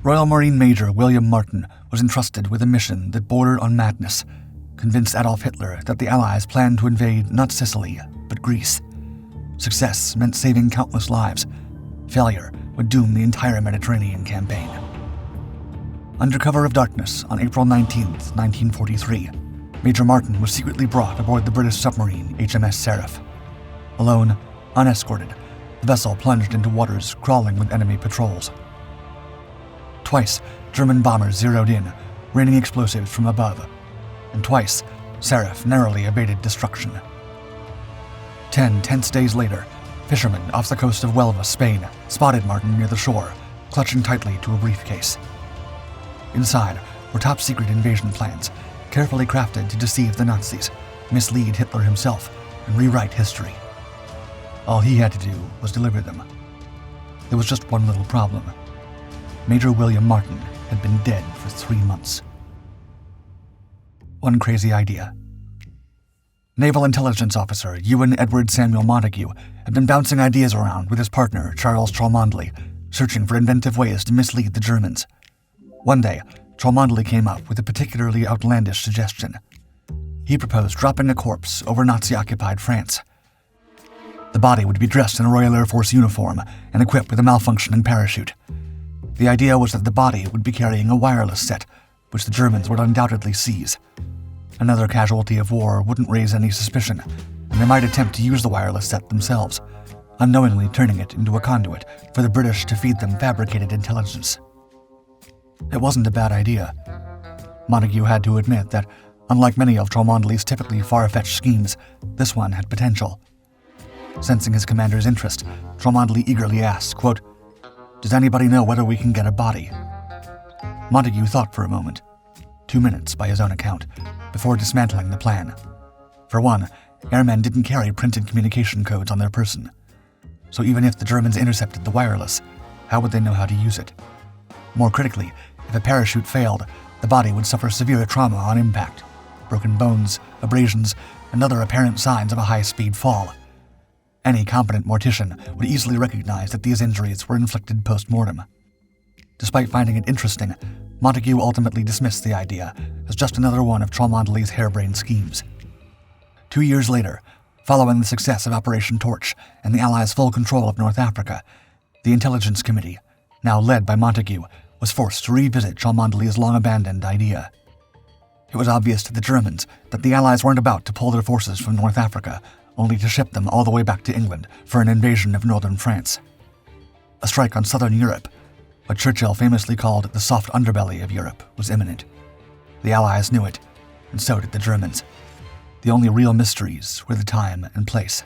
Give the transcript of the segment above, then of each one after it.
Royal Marine Major William Martin was entrusted with a mission that bordered on madness, convinced Adolf Hitler that the Allies planned to invade not Sicily, but Greece. Success meant saving countless lives. Failure would doom the entire Mediterranean campaign. Under cover of darkness, on April 19, 1943, Major Martin was secretly brought aboard the British submarine HMS Seraph. Alone, unescorted, the vessel plunged into waters crawling with enemy patrols. Twice, German bombers zeroed in, raining explosives from above, and twice, Seraph narrowly evaded destruction. 10 tense days later, fishermen off the coast of Huelva, Spain, spotted Martin near the shore, clutching tightly to a briefcase. Inside were top-secret invasion plans, carefully crafted to deceive the Nazis, mislead Hitler himself, and rewrite history. All he had to do was deliver them. There was just one little problem. Major William Martin had been dead for 3 months. One crazy idea. Naval Intelligence Officer Ewan Edward Samuel Montague had been bouncing ideas around with his partner, Charles Cholmondeley, searching for inventive ways to mislead the Germans. One day, Cholmondeley came up with a particularly outlandish suggestion. He proposed dropping a corpse over Nazi-occupied France. The body would be dressed in a Royal Air Force uniform and equipped with a malfunctioning parachute. The idea was that the body would be carrying a wireless set, which the Germans would undoubtedly seize. Another casualty of war wouldn't raise any suspicion, and they might attempt to use the wireless set themselves, unknowingly turning it into a conduit for the British to feed them fabricated intelligence. It wasn't a bad idea. Montague had to admit that, unlike many of Cholmondeley's typically far-fetched schemes, this one had potential. Sensing his commander's interest, Cholmondeley eagerly asked, quote, "Does anybody know whether we can get a body?" Montague thought for a moment, 2 minutes by his own account, before dismantling the plan. For one, airmen didn't carry printed communication codes on their person. So even if the Germans intercepted the wireless, how would they know how to use it? More critically, if a parachute failed, the body would suffer severe trauma on impact, broken bones, abrasions, and other apparent signs of a high-speed fall. Any competent mortician would easily recognize that these injuries were inflicted post-mortem. Despite finding it interesting, Montague ultimately dismissed the idea as just another one of Cholmondeley's harebrained schemes. 2 years later, following the success of Operation Torch and the Allies' full control of North Africa, the Intelligence Committee, now led by Montague, was forced to revisit Cholmondeley's long-abandoned idea. It was obvious to the Germans that the Allies weren't about to pull their forces from North Africa, only to ship them all the way back to England for an invasion of northern France. A strike on southern Europe, what Churchill famously called the soft underbelly of Europe, was imminent. The Allies knew it, and so did the Germans. The only real mysteries were the time and place.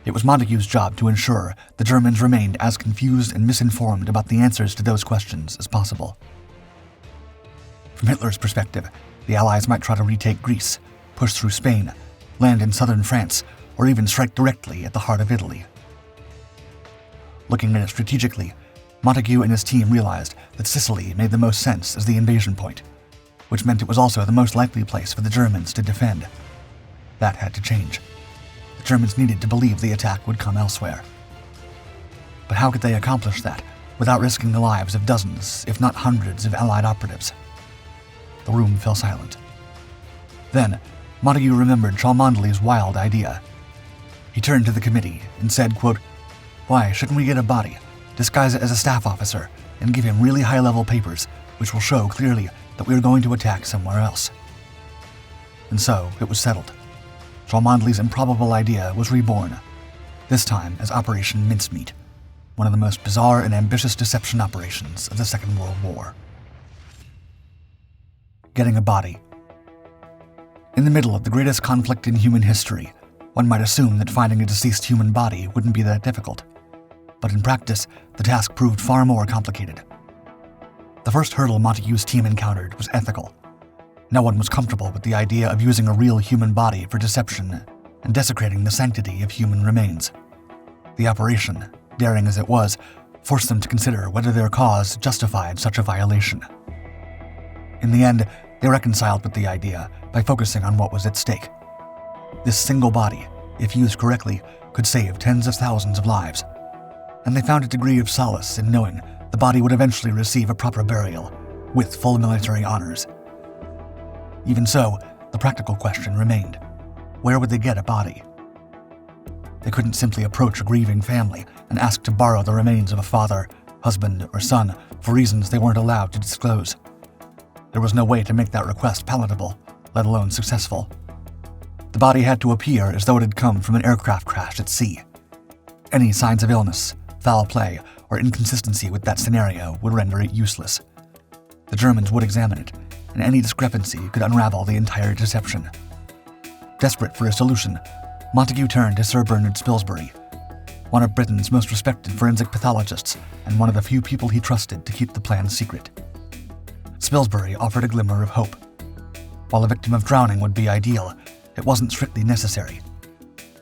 It was Montague's job to ensure the Germans remained as confused and misinformed about the answers to those questions as possible. From Hitler's perspective, the Allies might try to retake Greece, push through Spain, land in southern France, or even strike directly at the heart of Italy. Looking at it strategically, Montague and his team realized that Sicily made the most sense as the invasion point, which meant it was also the most likely place for the Germans to defend. That had to change. The Germans needed to believe the attack would come elsewhere. But how could they accomplish that without risking the lives of dozens, if not hundreds, of Allied operatives? The room fell silent. Then, Montague remembered Cholmondeley's wild idea. He turned to the committee and said, quote, "Why shouldn't we get a body, disguise it as a staff officer, and give him really high-level papers which will show clearly that we are going to attack somewhere else?" And so it was settled. Cholmondeley's improbable idea was reborn, this time as Operation Mincemeat, one of the most bizarre and ambitious deception operations of the Second World War. Getting a body. In the middle of the greatest conflict in human history, one might assume that finding a deceased human body wouldn't be that difficult. But in practice, the task proved far more complicated. The first hurdle Montague's team encountered was ethical. No one was comfortable with the idea of using a real human body for deception and desecrating the sanctity of human remains. The operation, daring as it was, forced them to consider whether their cause justified such a violation. In the end, they reconciled with the idea by focusing on what was at stake. This single body, if used correctly, could save tens of thousands of lives. And they found a degree of solace in knowing the body would eventually receive a proper burial, with full military honors. Even so, the practical question remained: where would they get a body? They couldn't simply approach a grieving family and ask to borrow the remains of a father, husband, or son for reasons they weren't allowed to disclose. There was no way to make that request palatable, let alone successful. The body had to appear as though it had come from an aircraft crash at sea. Any signs of illness, foul play, or inconsistency with that scenario would render it useless. The Germans would examine it, and any discrepancy could unravel the entire deception. Desperate for a solution, Montague turned to Sir Bernard Spilsbury, one of Britain's most respected forensic pathologists and one of the few people he trusted to keep the plan secret. Spilsbury offered a glimmer of hope. While a victim of drowning would be ideal, it wasn't strictly necessary.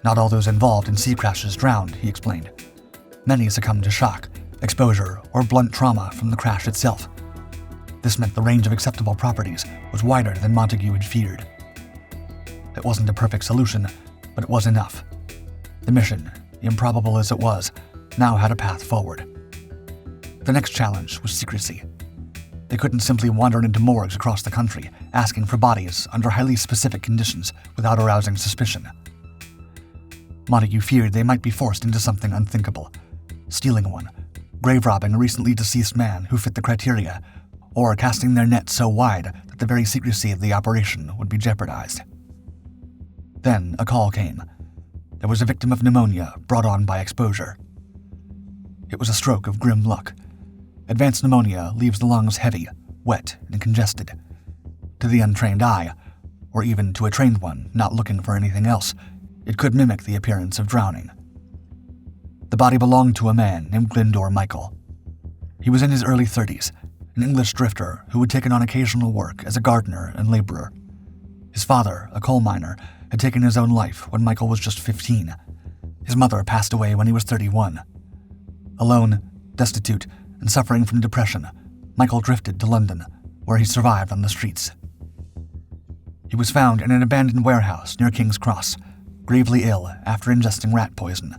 Not all those involved in sea crashes drowned, he explained. Many succumbed to shock, exposure, or blunt trauma from the crash itself. This meant the range of acceptable properties was wider than Montague had feared. It wasn't a perfect solution, but it was enough. The mission, improbable as it was, now had a path forward. The next challenge was secrecy. They couldn't simply wander into morgues across the country, asking for bodies under highly specific conditions without arousing suspicion. Montague feared they might be forced into something unthinkable: stealing one, grave-robbing a recently deceased man who fit the criteria, or casting their net so wide that the very secrecy of the operation would be jeopardized. Then a call came. There was a victim of pneumonia brought on by exposure. It was a stroke of grim luck. Advanced pneumonia leaves the lungs heavy, wet, and congested. To the untrained eye, or even to a trained one not looking for anything else, it could mimic the appearance of drowning. The body belonged to a man named Glyndor Michael. He was in his early 30s, an English drifter who had taken on occasional work as a gardener and laborer. His father, a coal miner, had taken his own life when Michael was just 15. His mother passed away when he was 31. Alone, destitute, and suffering from depression, Michael drifted to London, where he survived on the streets. He was found in an abandoned warehouse near King's Cross, gravely ill after ingesting rat poison.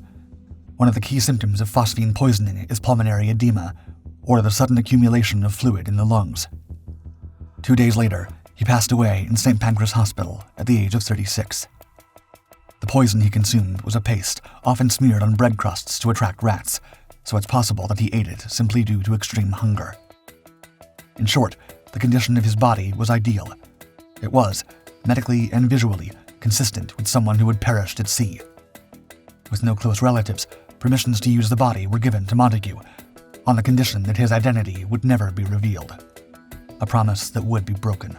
One of the key symptoms of phosphine poisoning is pulmonary edema, or the sudden accumulation of fluid in the lungs. 2 days later, he passed away in St. Pancras Hospital at the age of 36. The poison he consumed was a paste often smeared on bread crusts to attract rats, so it's possible that he ate it simply due to extreme hunger. In short, the condition of his body was ideal. It was, medically and visually, consistent with someone who had perished at sea. With no close relatives, permissions to use the body were given to Montague, on the condition that his identity would never be revealed. A promise that would be broken.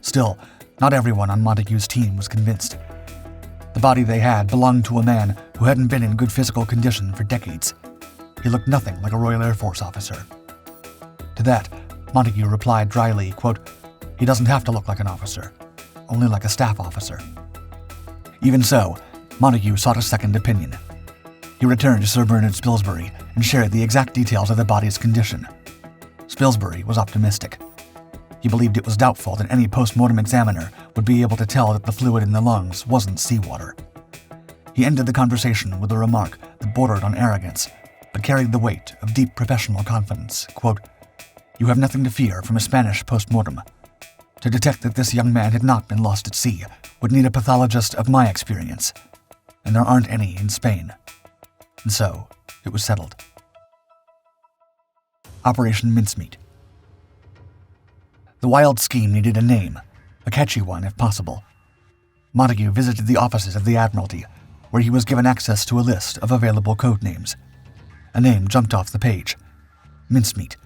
Still, not everyone on Montague's team was convinced. The body they had belonged to a man who hadn't been in good physical condition for decades. He looked nothing like a Royal Air Force officer. To that, Montague replied dryly, quote, "He doesn't have to look like an officer, only like a staff officer." Even so, Montague sought a second opinion. He returned to Sir Bernard Spilsbury and shared the exact details of the body's condition. Spilsbury was optimistic. He believed it was doubtful that any post-mortem examiner would be able to tell that the fluid in the lungs wasn't seawater. He ended the conversation with a remark that bordered on arrogance, but carried the weight of deep professional confidence. Quote, "You have nothing to fear from a Spanish post-mortem. To detect that this young man had not been lost at sea would need a pathologist of my experience, and there aren't any in Spain." And so, it was settled. Operation Mincemeat. The wild scheme needed a name, a catchy one if possible. Montague visited the offices of the Admiralty, where he was given access to a list of available code names. A name jumped off the page: Mincemeat.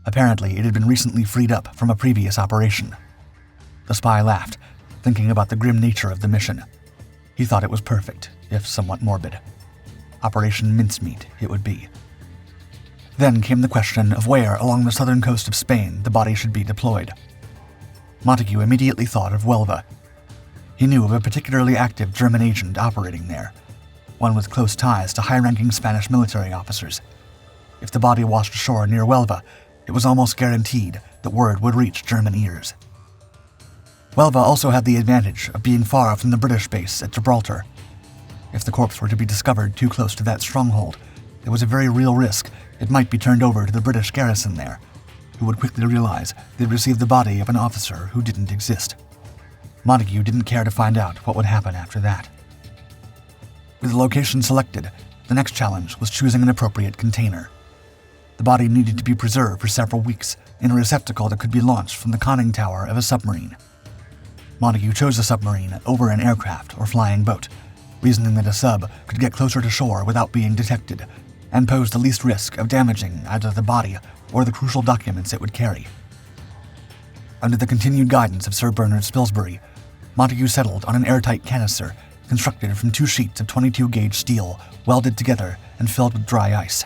Apparently, it had been recently freed up from a previous operation. The spy laughed, thinking about the grim nature of the mission. He thought it was perfect, if somewhat morbid. Operation Mincemeat it would be. Then came the question of where along the southern coast of Spain the body should be deployed. Montague immediately thought of Huelva. He knew of a particularly active German agent operating there, one with close ties to high-ranking Spanish military officers. If the body washed ashore near Huelva, it was almost guaranteed that word would reach German ears. Huelva also had the advantage of being far from the British base at Gibraltar. If the corpse were to be discovered too close to that stronghold, there was a very real risk it might be turned over to the British garrison there, who would quickly realize they'd received the body of an officer who didn't exist. Montague didn't care to find out what would happen after that. With the location selected, the next challenge was choosing an appropriate container. The body needed to be preserved for several weeks in a receptacle that could be launched from the conning tower of a submarine. Montague chose a submarine over an aircraft or flying boat, reasoning that a sub could get closer to shore without being detected and pose the least risk of damaging either the body or the crucial documents it would carry. Under the continued guidance of Sir Bernard Spilsbury, Montague settled on an airtight canister constructed from 2 sheets of 22-gauge steel welded together and filled with dry ice.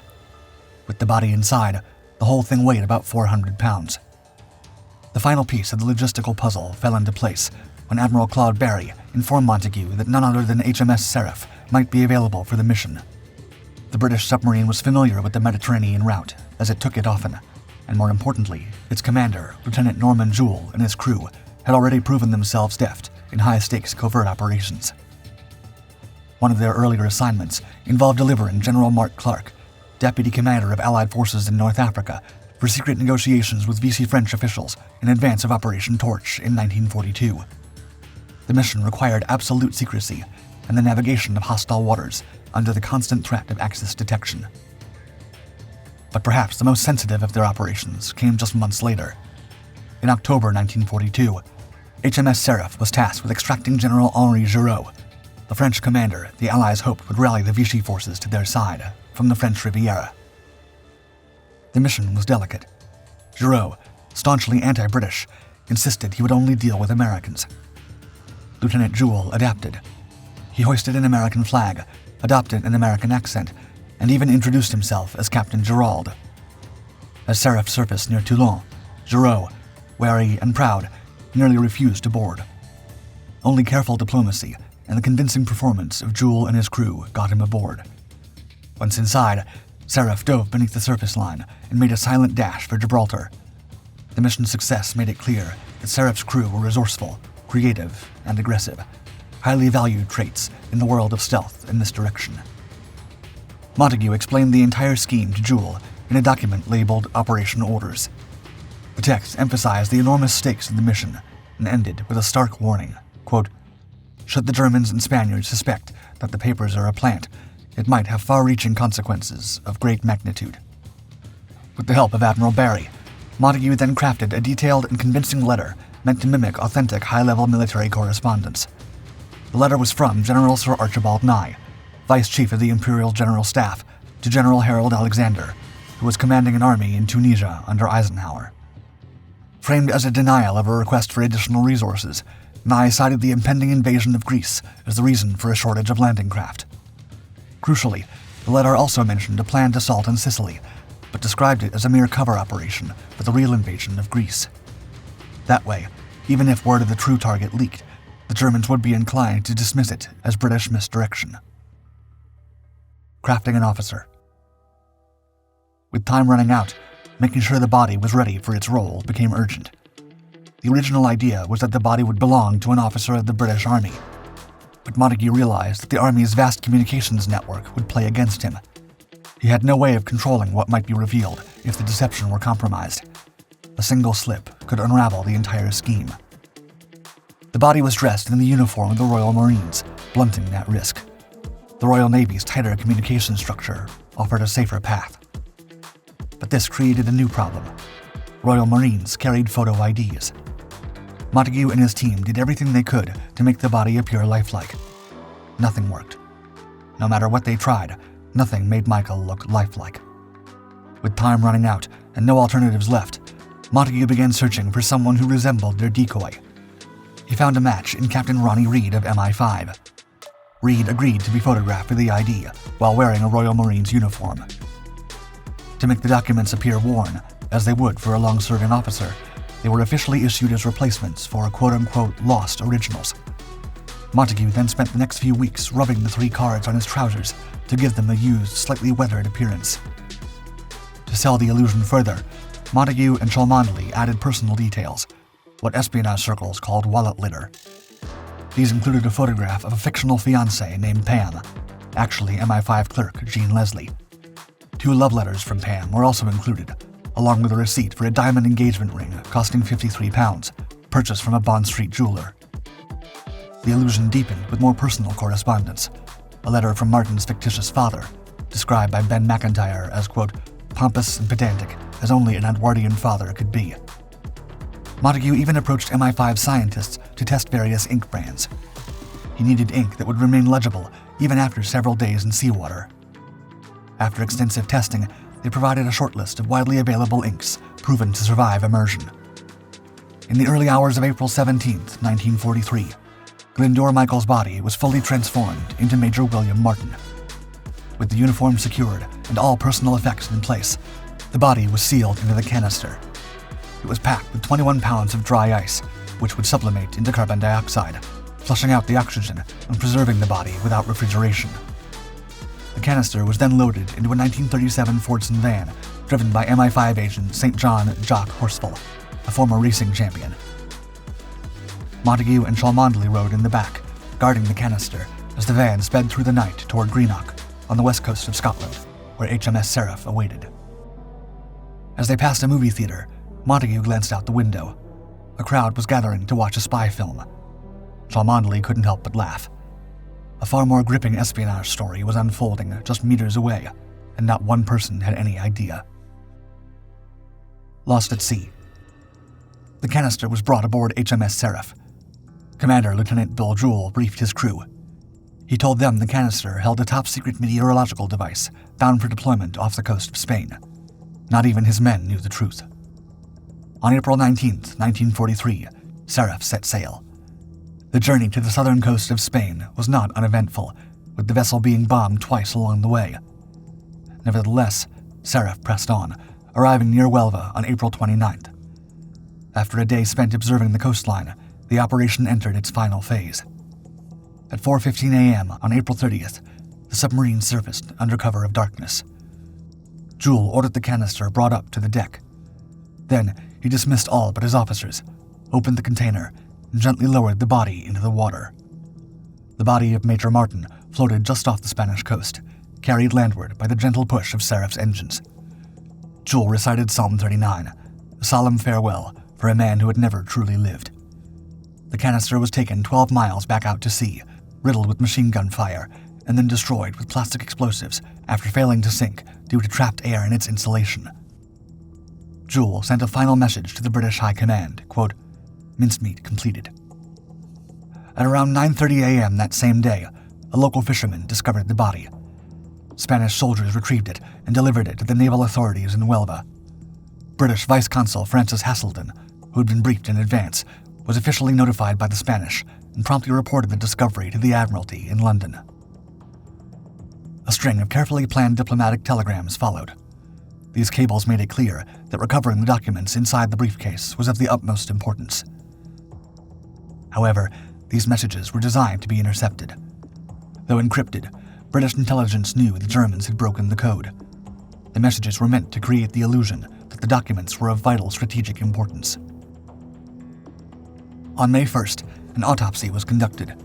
With the body inside, the whole thing weighed about 400 pounds. The final piece of the logistical puzzle fell into place when Admiral Claude Barry informed Montague that none other than HMS Seraph might be available for the mission. The British submarine was familiar with the Mediterranean route, as it took it often, and more importantly, its commander, Lieutenant Norman Jewell, and his crew had already proven themselves deft in high-stakes covert operations. One of their earlier assignments involved delivering General Mark Clark, Deputy Commander of Allied Forces in North Africa, for secret negotiations with Vichy French officials in advance of Operation Torch in 1942. The mission required absolute secrecy and the navigation of hostile waters under the constant threat of Axis detection. But perhaps the most sensitive of their operations came just months later. In October 1942, HMS Seraph was tasked with extracting General Henri Giraud, the French commander the Allies hoped would rally the Vichy forces to their side from the French Riviera. The mission was delicate. Giraud, staunchly anti-British, insisted he would only deal with Americans. Lieutenant Jewell adapted. He hoisted an American flag, adopted an American accent, and even introduced himself as Captain Gerald. As Seraph surfaced near Toulon, Giraud, wary and proud, nearly refused to board. Only careful diplomacy and the convincing performance of Jewell and his crew got him aboard. Once inside, Seraph dove beneath the surface line and made a silent dash for Gibraltar. The mission's success made it clear that Seraph's crew were resourceful, creative, and aggressive, highly valued traits in the world of stealth and misdirection. Montague explained the entire scheme to Jewell in a document labeled Operation Orders. The text emphasized the enormous stakes of the mission and ended with a stark warning, quote, "Should the Germans and Spaniards suspect that the papers are a plant, it might have far-reaching consequences of great magnitude." With the help of Admiral Barry, Montague then crafted a detailed and convincing letter meant to mimic authentic high-level military correspondence. The letter was from General Sir Archibald Nye, Vice Chief of the Imperial General Staff, to General Harold Alexander, who was commanding an army in Tunisia under Eisenhower. Framed as a denial of a request for additional resources, Nye cited the impending invasion of Greece as the reason for a shortage of landing craft. Crucially, the letter also mentioned a planned assault on Sicily, but described it as a mere cover operation for the real invasion of Greece. That way, even if word of the true target leaked, the Germans would be inclined to dismiss it as British misdirection. Crafting an officer. With time running out, making sure the body was ready for its role became urgent. The original idea was that the body would belong to an officer of the British Army, but Montague realized that the Army's vast communications network would play against him. He had no way of controlling what might be revealed if the deception were compromised. A single slip could unravel the entire scheme. The body was dressed in the uniform of the Royal Marines, blunting that risk. The Royal Navy's tighter communication structure offered a safer path. But this created a new problem. Royal Marines carried photo IDs. Montague and his team did everything they could to make the body appear lifelike. Nothing worked. No matter what they tried, nothing made Michael look lifelike. With time running out and no alternatives left, Montague began searching for someone who resembled their decoy. He found a match in Captain Ronnie Reed of MI5. Reed agreed to be photographed for the ID while wearing a Royal Marines uniform. To make the documents appear worn, as they would for a long-serving officer, they were officially issued as replacements for quote-unquote lost originals. Montague then spent the next few weeks rubbing the 3 cards on his trousers to give them a used, slightly weathered appearance. To sell the illusion further, Montague and Cholmondeley added personal details, what espionage circles called wallet litter. These included a photograph of a fictional fiancée named Pam, actually MI5 clerk Jean Leslie. 2 love letters from Pam were also included, along with a receipt for a diamond engagement ring costing £53, purchased from a Bond Street jeweler. The illusion deepened with more personal correspondence. A letter from Martin's fictitious father, described by Ben McIntyre as, quote, pompous and pedantic as only an Edwardian father could be. Montague even approached MI5 scientists to test various ink brands. He needed ink that would remain legible even after several days in seawater. After extensive testing, they provided a short list of widely available inks proven to survive immersion. In the early hours of April 17, 1943, Glendore Michael's body was fully transformed into Major William Martin. With the uniform secured and all personal effects in place, the body was sealed into the canister. It was packed with 21 pounds of dry ice, which would sublimate into carbon dioxide, flushing out the oxygen and preserving the body without refrigeration. The canister was then loaded into a 1937 Fordson van driven by MI5 agent St. John Jock Horsfall, a former racing champion. Montague and Cholmondeley rode in the back, guarding the canister as the van sped through the night toward Greenock, on the west coast of Scotland, where HMS Seraph awaited. As they passed a movie theater, Montague glanced out the window. A crowd was gathering to watch a spy film. Cholmondeley couldn't help but laugh. A far more gripping espionage story was unfolding just meters away, and not one person had any idea. Lost at sea. The canister was brought aboard HMS Seraph. Commander Lieutenant Bill Jewell briefed his crew. He told them the canister held a top-secret meteorological device bound for deployment off the coast of Spain. Not even his men knew the truth. On April 19, 1943, Seraph set sail. The journey to the southern coast of Spain was not uneventful, with the vessel being bombed twice along the way. Nevertheless, Seraph pressed on, arriving near Huelva on April 29th. After a day spent observing the coastline, the operation entered its final phase. At 4:15 a.m. on April 30th, the submarine surfaced under cover of darkness. Jewell ordered the canister brought up to the deck. Then he dismissed all but his officers, opened the container, and gently lowered the body into the water. The body of Major Martin floated just off the Spanish coast, carried landward by the gentle push of Seraph's engines. Jewell recited Psalm 39, a solemn farewell for a man who had never truly lived. The canister was taken 12 miles back out to sea, riddled with machine gun fire, and then destroyed with plastic explosives after failing to sink due to trapped air in its insulation. Jewell sent a final message to the British High Command, quote, mincemeat completed. At around 9:30 a.m. that same day, a local fisherman discovered the body. Spanish soldiers retrieved it and delivered it to the naval authorities in Huelva. British Vice Consul Francis Haselden, who had been briefed in advance, was officially notified by the Spanish and promptly reported the discovery to the Admiralty in London. A string of carefully planned diplomatic telegrams followed. These cables made it clear that recovering the documents inside the briefcase was of the utmost importance. However, these messages were designed to be intercepted. Though encrypted, British intelligence knew the Germans had broken the code. The messages were meant to create the illusion that the documents were of vital strategic importance. On May 1st, an autopsy was conducted.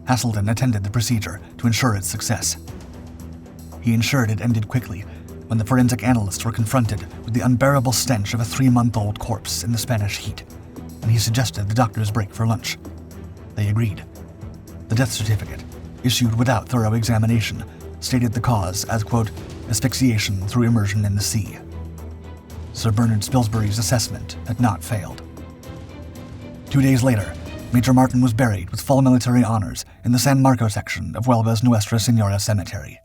Haselden attended the procedure to ensure its success. He ensured it ended quickly when the forensic analysts were confronted with the unbearable stench of a 3-month-old corpse in the Spanish heat, and he suggested the doctors break for lunch. They agreed. The death certificate, issued without thorough examination, stated the cause as, quote, asphyxiation through immersion in the sea. Sir Bernard Spilsbury's assessment had not failed. 2 days later, Major Martin was buried with full military honors in the San Marco section of Huelva's Nuestra Señora Cemetery.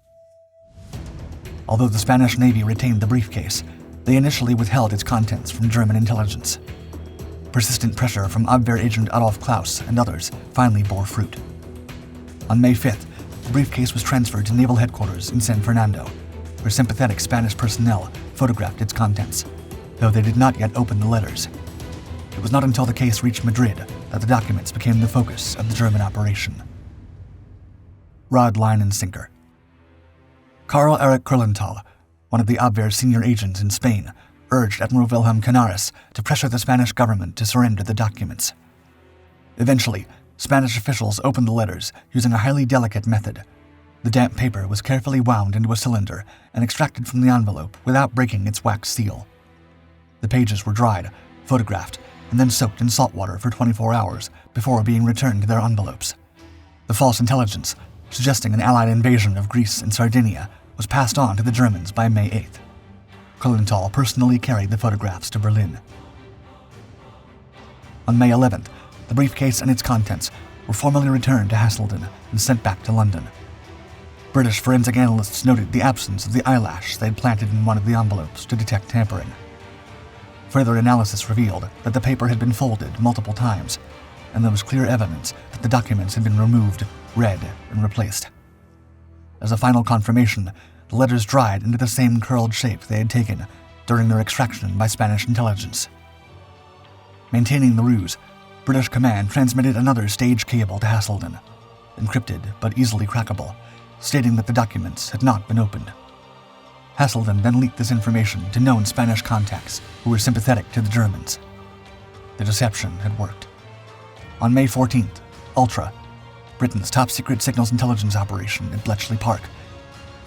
Although the Spanish Navy retained the briefcase, they initially withheld its contents from German intelligence. Persistent pressure from Abwehr agent Adolf Klaus and others finally bore fruit. On May 5th, the briefcase was transferred to naval headquarters in San Fernando, where sympathetic Spanish personnel photographed its contents, though they did not yet open the letters. It was not until the case reached Madrid that the documents became the focus of the German operation. Rod, line, and sinker. Karl Erich Kurlenthal, one of the Abwehr's senior agents in Spain, urged Admiral Wilhelm Canaris to pressure the Spanish government to surrender the documents. Eventually, Spanish officials opened the letters using a highly delicate method. The damp paper was carefully wound into a cylinder and extracted from the envelope without breaking its wax seal. The pages were dried, photographed, and then soaked in salt water for 24 hours before being returned to their envelopes. The false intelligence, suggesting an Allied invasion of Greece and Sardinia, was passed on to the Germans by May 8th. Kuhlenthal personally carried the photographs to Berlin. On May 11th, the briefcase and its contents were formally returned to Haselden and sent back to London. British forensic analysts noted the absence of the eyelash they had planted in one of the envelopes to detect tampering. Further analysis revealed that the paper had been folded multiple times, and there was clear evidence that the documents had been removed, read, and replaced. As a final confirmation, the letters dried into the same curled shape they had taken during their extraction by Spanish intelligence. Maintaining the ruse, British command transmitted another stage cable to Haselden, encrypted but easily crackable, stating that the documents had not been opened. Haselden then leaked this information to known Spanish contacts who were sympathetic to the Germans. The deception had worked. On May 14th, Ultra, Britain's top-secret signals intelligence operation at Bletchley Park,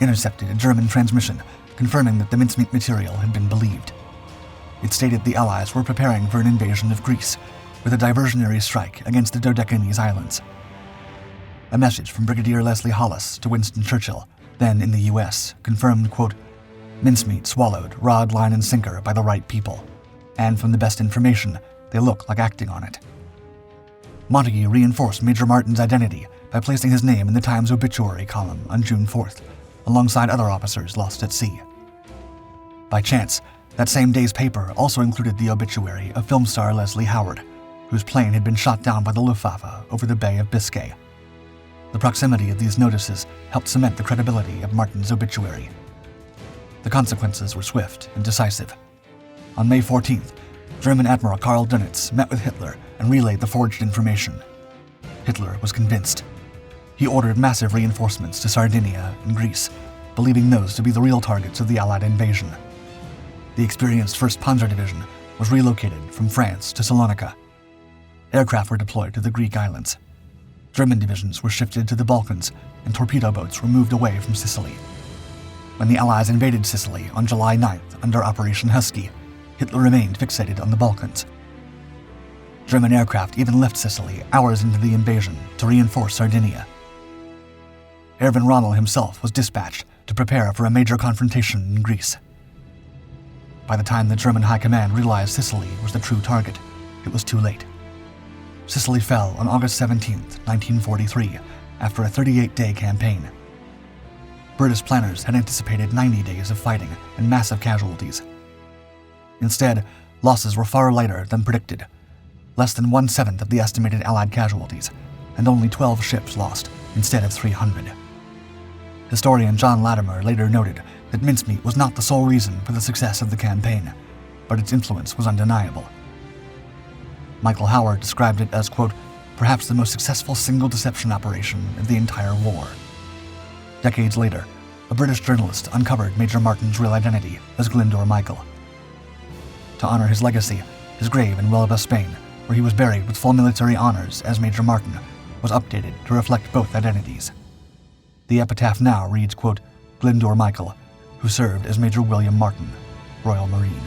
intercepted a German transmission confirming that the mincemeat material had been believed. It stated the Allies were preparing for an invasion of Greece with a diversionary strike against the Dodecanese Islands. A message from Brigadier Leslie Hollis to Winston Churchill, then in the U.S., confirmed, quote, "Mincemeat swallowed, rod, line, and sinker by the right people, and from the best information, they look like acting on it." Montague reinforced Major Martin's identity by placing his name in the Times obituary column on June 4th, alongside other officers lost at sea. By chance, that same day's paper also included the obituary of film star Leslie Howard, whose plane had been shot down by the Luftwaffe over the Bay of Biscay. The proximity of these notices helped cement the credibility of Martin's obituary. The consequences were swift and decisive. On May 14th, German Admiral Karl Dönitz met with Hitler and relayed the forged information. Hitler was convinced. He ordered massive reinforcements to Sardinia and Greece, believing those to be the real targets of the Allied invasion. The experienced 1st Panzer Division was relocated from France to Salonika. Aircraft were deployed to the Greek islands. German divisions were shifted to the Balkans, and torpedo boats were moved away from Sicily. When the Allies invaded Sicily on July 9th under Operation Husky, Hitler remained fixated on the Balkans. German aircraft even left Sicily hours into the invasion to reinforce Sardinia. Erwin Rommel himself was dispatched to prepare for a major confrontation in Greece. By the time the German High Command realized Sicily was the true target, it was too late. Sicily fell on August 17, 1943, after a 38-day campaign. British planners had anticipated 90 days of fighting and massive casualties. Instead, losses were far lighter than predicted, less than 1/7 of the estimated Allied casualties, and only 12 ships lost instead of 300. Historian John Latimer later noted that mincemeat was not the sole reason for the success of the campaign, but its influence was undeniable. Michael Howard described it as, quote, "perhaps the most successful single deception operation of the entire war." Decades later, a British journalist uncovered Major Martin's real identity as Glyndŵr Michael. To honor his legacy, his grave in Huelva, Spain, where he was buried with full military honors as Major Martin, was updated to reflect both identities. The epitaph now reads, quote, "Glyndŵr Michael, who served as Major William Martin, Royal Marine."